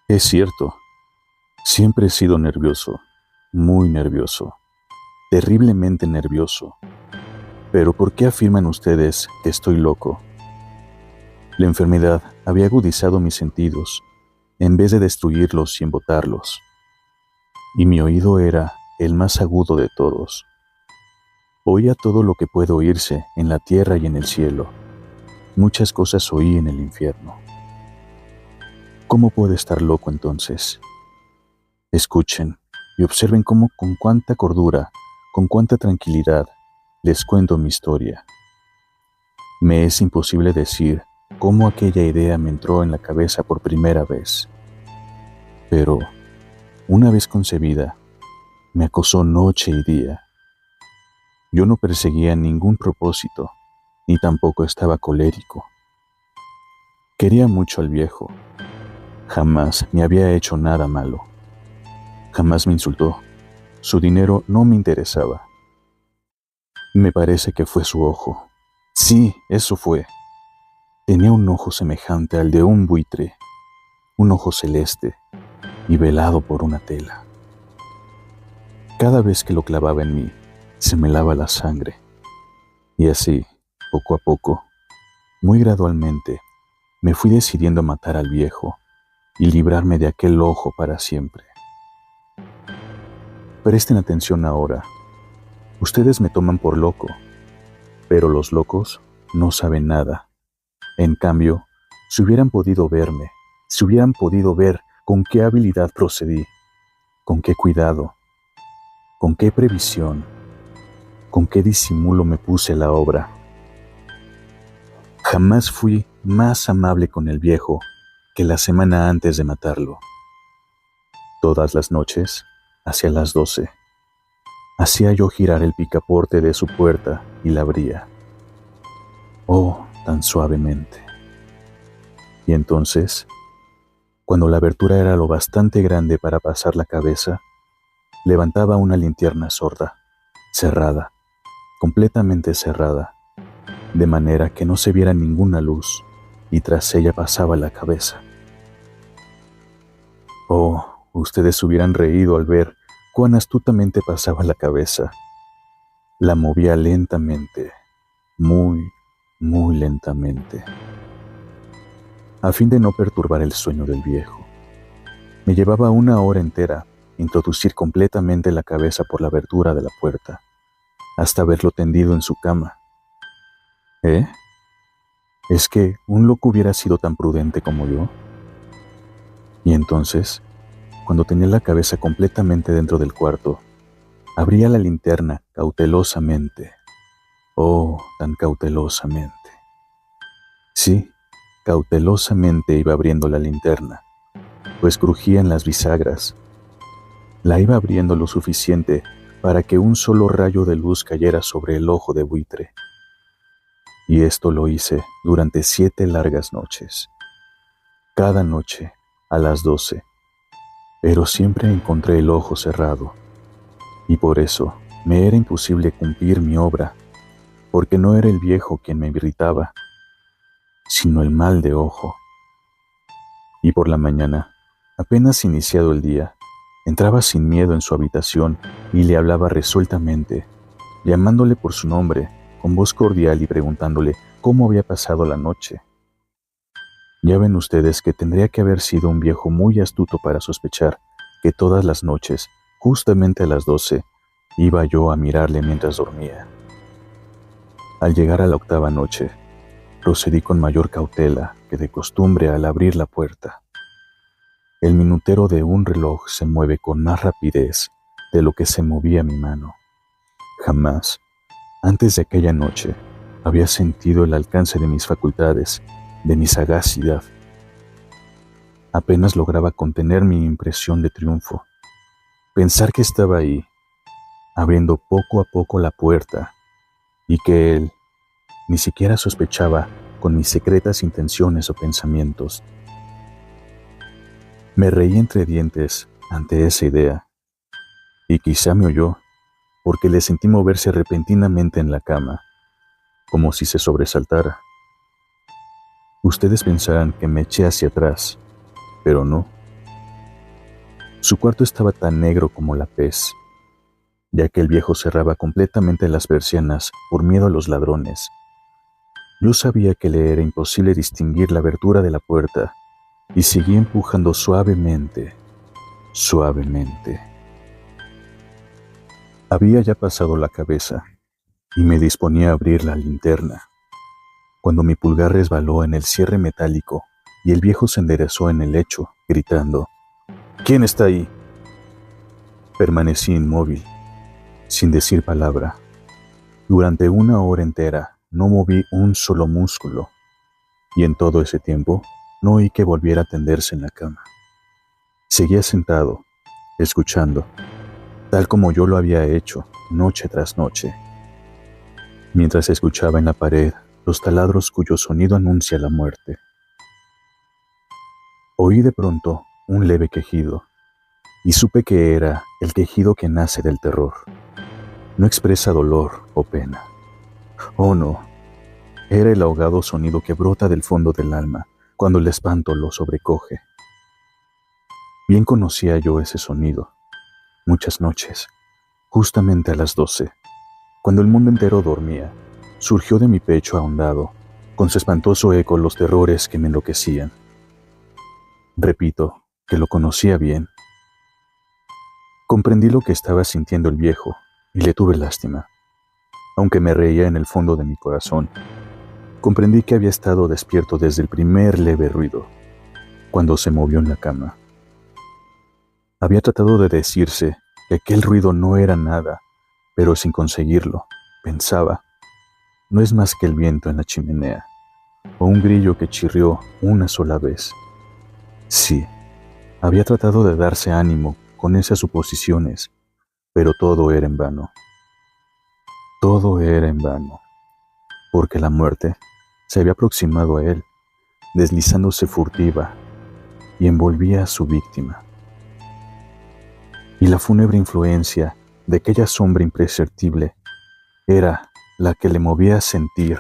Es cierto, siempre he sido nervioso, muy nervioso, terriblemente nervioso. Pero ¿por qué afirman ustedes que estoy loco? La enfermedad había agudizado mis sentidos, en vez de destruirlos y embotarlos. Y mi oído era el más agudo de todos. Oía todo lo que puede oírse en la tierra y en el cielo. Muchas cosas oí en el infierno. ¿Cómo puedo estar loco entonces? Escuchen y observen cómo con cuánta cordura, con cuánta tranquilidad les cuento mi historia. Me es imposible decir cómo aquella idea me entró en la cabeza por primera vez. Pero, una vez concebida, me acosó noche y día. Yo no perseguía ningún propósito, ni tampoco estaba colérico. Quería mucho al viejo. Jamás me había hecho nada malo. Jamás me insultó. Su dinero no me interesaba. Me parece que fue su ojo. Sí, eso fue. Tenía un ojo semejante al de un buitre, un ojo celeste y velado por una tela. Cada vez que lo clavaba en mí, se me helaba la sangre. Y así, poco a poco, muy gradualmente, me fui decidiendo a matar al viejo y librarme de aquel ojo para siempre. Presten atención ahora. Ustedes me toman por loco, pero los locos no saben nada. En cambio, si hubieran podido verme, si hubieran podido ver con qué habilidad procedí, con qué cuidado, con qué previsión, con qué disimulo me puse a la obra. Jamás fui más amable con el viejo que la semana antes de matarlo. Todas las noches, hacia las 12, hacía yo girar el picaporte de su puerta y la abría. Oh, tan suavemente. Y entonces, cuando la abertura era lo bastante grande para pasar la cabeza, levantaba una linterna sorda, cerrada, completamente cerrada, de manera que no se viera ninguna luz, y tras ella pasaba la cabeza. Oh, ustedes hubieran reído al ver cuán astutamente pasaba la cabeza. La movía lentamente, muy, muy lentamente, a fin de no perturbar el sueño del viejo. Me llevaba una hora entera introducir completamente la cabeza por la abertura de la puerta, hasta verlo tendido en su cama. ¿Eh? ¿Es que un loco hubiera sido tan prudente como yo? Y entonces, cuando tenía la cabeza completamente dentro del cuarto, abría la linterna cautelosamente. Oh, tan cautelosamente. Sí, cautelosamente iba abriendo la linterna, pues crujían las bisagras. La iba abriendo lo suficiente para que un solo rayo de luz cayera sobre el ojo de buitre. Y esto lo hice durante 7 largas noches. Cada noche, a las 12. Pero siempre encontré el ojo cerrado. Y por eso me era imposible cumplir mi obra, porque no era el viejo quien me irritaba, sino el mal de ojo. Y por la mañana, apenas iniciado el día, entraba sin miedo en su habitación y le hablaba resueltamente, llamándole por su nombre, con voz cordial y preguntándole cómo había pasado la noche. Ya ven ustedes que tendría que haber sido un viejo muy astuto para sospechar que todas las noches, justamente a las 12, iba yo a mirarle mientras dormía. Al llegar a la 8ª noche, procedí con mayor cautela que de costumbre al abrir la puerta. El minutero de un reloj se mueve con más rapidez de lo que se movía mi mano. Jamás, antes de aquella noche, había sentido el alcance de mis facultades, de mi sagacidad. Apenas lograba contener mi impresión de triunfo. Pensar que estaba ahí, abriendo poco a poco la puerta, y que él ni siquiera sospechaba con mis secretas intenciones o pensamientos. Me reí entre dientes ante esa idea, y quizá me oyó, porque le sentí moverse repentinamente en la cama, como si se sobresaltara. Ustedes pensarán que me eché hacia atrás, pero no. Su cuarto estaba tan negro como la pez, ya que el viejo cerraba completamente las persianas por miedo a los ladrones. Yo sabía que le era imposible distinguir la abertura de la puerta y seguí empujando suavemente, suavemente. Había ya pasado la cabeza y me disponía a abrir la linterna, cuando mi pulgar resbaló en el cierre metálico y el viejo se enderezó en el lecho, gritando: «¿Quién está ahí?». Permanecí inmóvil, sin decir palabra. Durante 1 hora entera no moví un solo músculo, y en todo ese tiempo no oí que volviera a tenderse en la cama. Seguía sentado, escuchando, tal como yo lo había hecho noche tras noche, mientras escuchaba en la pared los taladros cuyo sonido anuncia la muerte. Oí de pronto un leve quejido, y supe que era el quejido que nace del terror. No expresa dolor o pena. Oh no, era el ahogado sonido que brota del fondo del alma cuando el espanto lo sobrecoge. Bien conocía yo ese sonido. Muchas noches, justamente a las 12, cuando el mundo entero dormía, surgió de mi pecho ahondado, con su espantoso eco los terrores que me enloquecían. Repito, que lo conocía bien. Comprendí lo que estaba sintiendo el viejo y le tuve lástima. Aunque me reía en el fondo de mi corazón, comprendí que había estado despierto desde el primer leve ruido, cuando se movió en la cama. Había tratado de decirse que aquel ruido no era nada, pero sin conseguirlo, pensaba, no es más que el viento en la chimenea, o un grillo que chirrió una sola vez. Sí, había tratado de darse ánimo con esas suposiciones, pero todo era en vano. Todo era en vano, porque la muerte se había aproximado a él, deslizándose furtiva, y envolvía a su víctima. Y la fúnebre influencia de aquella sombra imperceptible era la que le movía a sentir,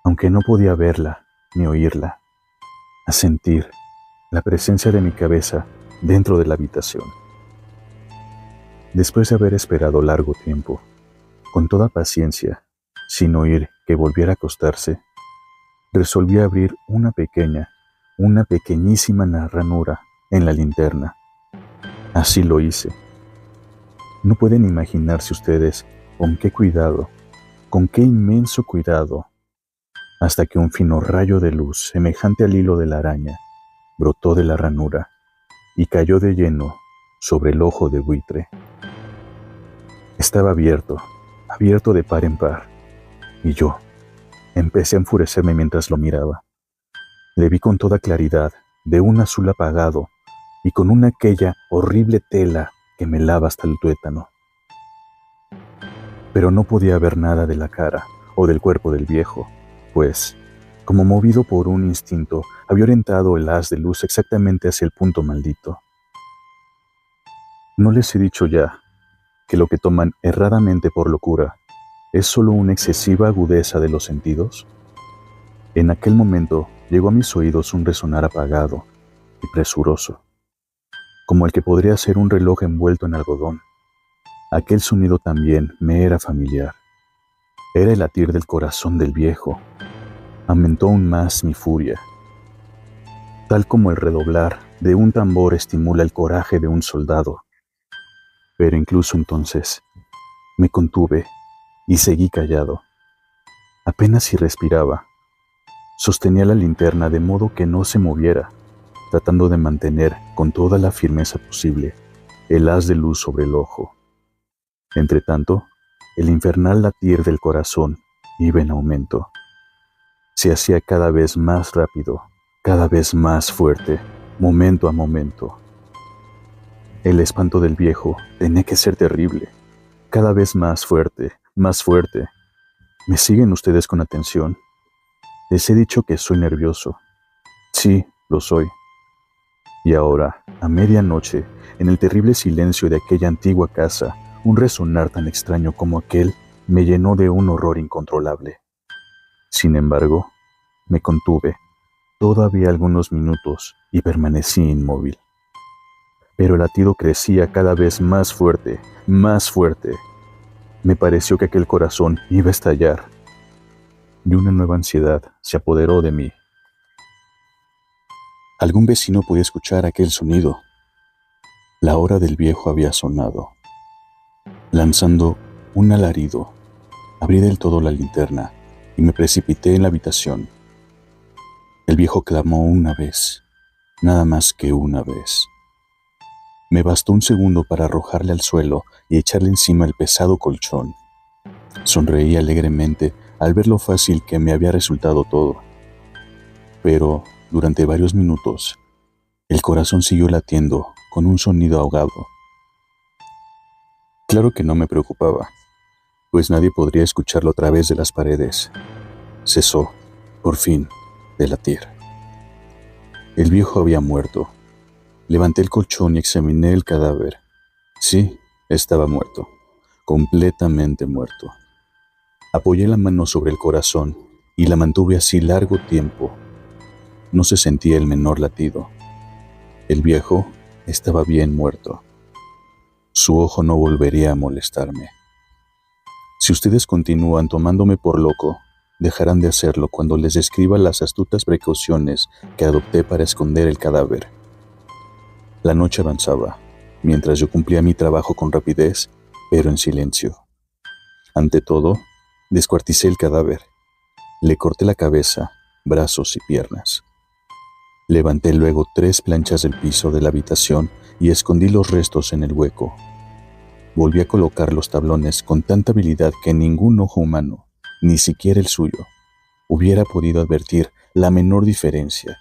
aunque no podía verla ni oírla, a sentir la presencia de mi cabeza dentro de la habitación. Después de haber esperado largo tiempo, con toda paciencia, sin oír que volviera a acostarse, resolví abrir una pequeñísima ranura en la linterna. Así lo hice. No pueden imaginarse ustedes con qué cuidado, con qué inmenso cuidado, hasta que un fino rayo de luz, semejante al hilo de la araña, brotó de la ranura y cayó de lleno sobre el ojo de buitre. Estaba abierto de par en par, y yo empecé a enfurecerme mientras lo miraba. Le vi con toda claridad, de un azul apagado y con aquella horrible tela que me lava hasta el tuétano. Pero no podía ver nada de la cara o del cuerpo del viejo, pues, como movido por un instinto, había orientado el haz de luz exactamente hacia el punto maldito. ¿No les he dicho ya que lo que toman erradamente por locura es solo una excesiva agudeza de los sentidos? En aquel momento llegó a mis oídos un resonar apagado y presuroso, como el que podría ser un reloj envuelto en algodón. Aquel sonido también me era familiar. Era el latir del corazón del viejo. Aumentó aún más mi furia. Tal como el redoblar de un tambor estimula el coraje de un soldado. Pero incluso entonces me contuve y seguí callado. Apenas si respiraba. Sostenía la linterna de modo que no se moviera, tratando de mantener con toda la firmeza posible el haz de luz sobre el ojo. Entretanto, el infernal latir del corazón iba en aumento. Se hacía cada vez más rápido, cada vez más fuerte, momento a momento. El espanto del viejo tenía que ser terrible, cada vez más fuerte, más fuerte. ¿Me siguen ustedes con atención? Les he dicho que soy nervioso. Sí, lo soy. Y ahora, a medianoche, en el terrible silencio de aquella antigua casa, un resonar tan extraño como aquel me llenó de un horror incontrolable. Sin embargo, me contuve todavía algunos minutos y permanecí inmóvil. pero el latido crecía cada vez más fuerte, más fuerte. Me pareció que aquel corazón iba a estallar, y una nueva ansiedad se apoderó de mí. Algún vecino podía escuchar aquel sonido. La hora del viejo había sonado. Lanzando un alarido, abrí del todo la linterna y me precipité en la habitación. El viejo clamó una vez, nada más que una vez. Me bastó un segundo para arrojarle al suelo y echarle encima el pesado colchón. Sonreí alegremente al ver lo fácil que me había resultado todo. Pero, durante varios minutos, el corazón siguió latiendo con un sonido ahogado. Claro que no me preocupaba, pues nadie podría escucharlo a través de las paredes. Cesó, por fin, de latir. El viejo había muerto. Levanté el colchón y examiné el cadáver. Sí, estaba muerto, completamente muerto. Apoyé la mano sobre el corazón y la mantuve así largo tiempo. No se sentía el menor latido. El viejo estaba bien muerto. Su ojo no volvería a molestarme. Si ustedes continúan tomándome por loco, dejarán de hacerlo cuando les describa las astutas precauciones que adopté para esconder el cadáver. La noche avanzaba, mientras yo cumplía mi trabajo con rapidez, pero en silencio. Ante todo, descuarticé el cadáver. Le corté la cabeza, brazos y piernas. Levanté luego 3 planchas del piso de la habitación y escondí los restos en el hueco. Volví a colocar los tablones con tanta habilidad que ningún ojo humano, ni siquiera el suyo, hubiera podido advertir la menor diferencia.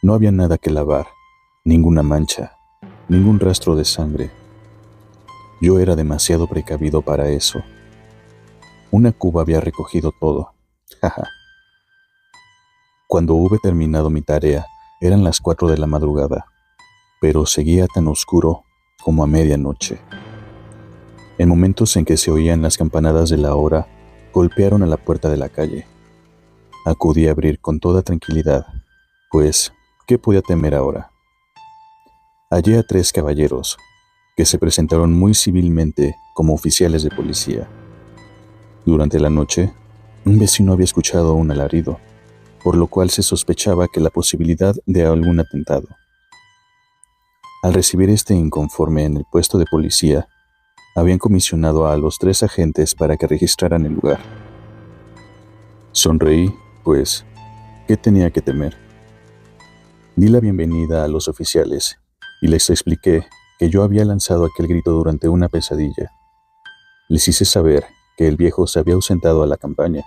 No había nada que lavar, ninguna mancha, ningún rastro de sangre. Yo era demasiado precavido para eso. Una cuba había recogido todo. Jaja. Cuando hube terminado mi tarea, eran las 4 de la madrugada, pero seguía tan oscuro como a medianoche. En momentos en que se oían las campanadas de la hora, golpearon a la puerta de la calle. Acudí a abrir con toda tranquilidad, pues, ¿qué podía temer ahora? Hallé a 3 caballeros, que se presentaron muy civilmente como oficiales de policía. Durante la noche, un vecino había escuchado un alarido, por lo cual se sospechaba que la posibilidad de algún atentado. Al recibir este inconforme en el puesto de policía, habían comisionado a los 3 agentes para que registraran el lugar. Sonreí, pues, ¿qué tenía que temer? Di la bienvenida a los oficiales y les expliqué que yo había lanzado aquel grito durante una pesadilla. Les hice saber que el viejo se había ausentado a la campaña.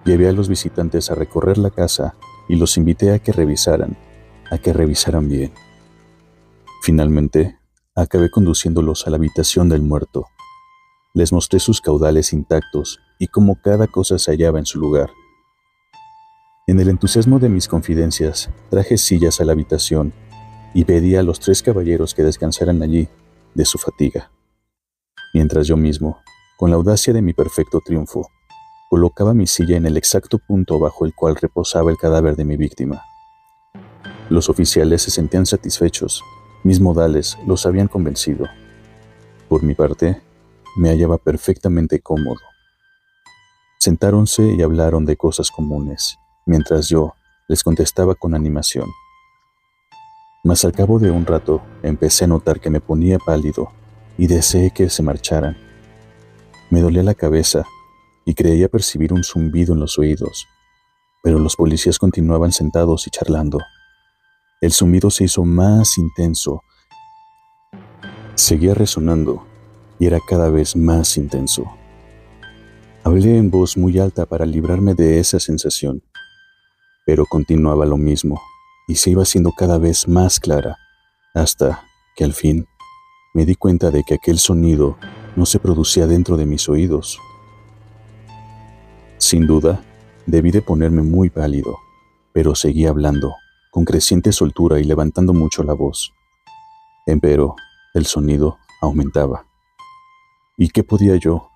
Llevé a los visitantes a recorrer la casa y los invité a que revisaran bien. Finalmente, acabé conduciéndolos a la habitación del muerto. Les mostré sus caudales intactos y cómo cada cosa se hallaba en su lugar. En el entusiasmo de mis confidencias, traje sillas a la habitación y pedí a los 3 caballeros que descansaran allí de su fatiga, mientras yo mismo, con la audacia de mi perfecto triunfo, colocaba mi silla en el exacto punto bajo el cual reposaba el cadáver de mi víctima. Los oficiales se sentían satisfechos, mis modales los habían convencido. Por mi parte, me hallaba perfectamente cómodo. Sentáronse y hablaron de cosas comunes, mientras yo les contestaba con animación. Mas al cabo de un rato empecé a notar que me ponía pálido y deseé que se marcharan. Me dolía la cabeza y creía percibir un zumbido en los oídos, pero los policías continuaban sentados y charlando. El zumbido se hizo más intenso. Seguía resonando y era cada vez más intenso. Hablé en voz muy alta para librarme de esa sensación, pero continuaba lo mismo y se iba haciendo cada vez más clara, hasta que al fin me di cuenta de que aquel sonido no se producía dentro de mis oídos. Sin duda, debí de ponerme muy pálido, pero seguí hablando, con creciente soltura y levantando mucho la voz. Empero, el sonido aumentaba. ¿Y qué podía yo?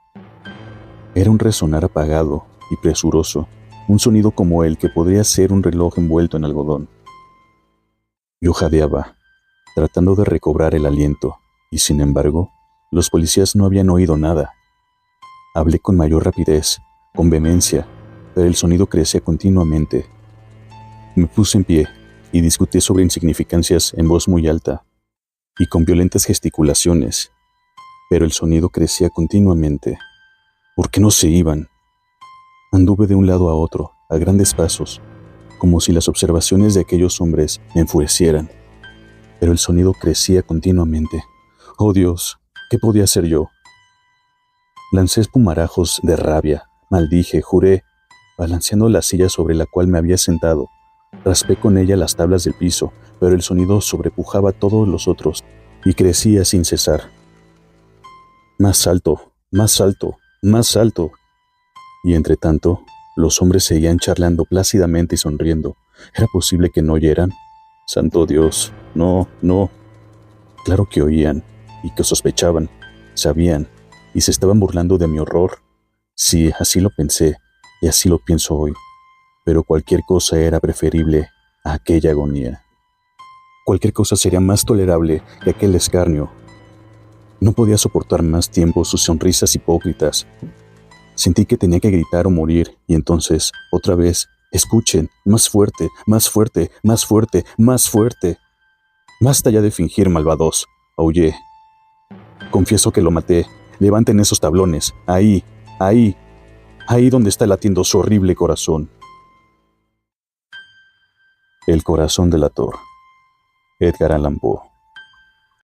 Era un resonar apagado y presuroso, un sonido como el que podría ser un reloj envuelto en algodón. Yo jadeaba, tratando de recobrar el aliento, y sin embargo, los policías no habían oído nada. Hablé con mayor rapidez, con vehemencia, pero el sonido crecía continuamente. Me puse en pie y discutí sobre insignificancias en voz muy alta y con violentas gesticulaciones, pero el sonido crecía continuamente. ¿Por qué no se iban? Anduve de un lado a otro, a grandes pasos, como si las observaciones de aquellos hombres me enfurecieran, pero el sonido crecía continuamente. ¡Oh Dios! ¿Qué podía hacer yo? Lancé espumarajos de rabia, maldije, juré, balanceando la silla sobre la cual me había sentado. Raspé con ella las tablas del piso, pero el sonido sobrepujaba a todos los otros y crecía sin cesar. Más alto, más alto, más alto. Y entre tanto, los hombres seguían charlando plácidamente y sonriendo. ¿Era posible que no oyeran? Santo Dios, no, no. Claro que oían, y que sospechaban, sabían, y se estaban burlando de mi horror. Sí, así lo pensé, y así lo pienso hoy. Pero cualquier cosa era preferible a aquella agonía. Cualquier cosa sería más tolerable que aquel escarnio. No podía soportar más tiempo sus sonrisas hipócritas. Sentí que tenía que gritar o morir, y entonces, otra vez, escuchen, más fuerte, más fuerte, más fuerte, más fuerte. Basta ya de fingir, malvados, aullé. Confieso que lo maté. Levanten esos tablones. Ahí, ahí, ahí donde está latiendo su horrible corazón. El corazón delator. Edgar Allan Poe.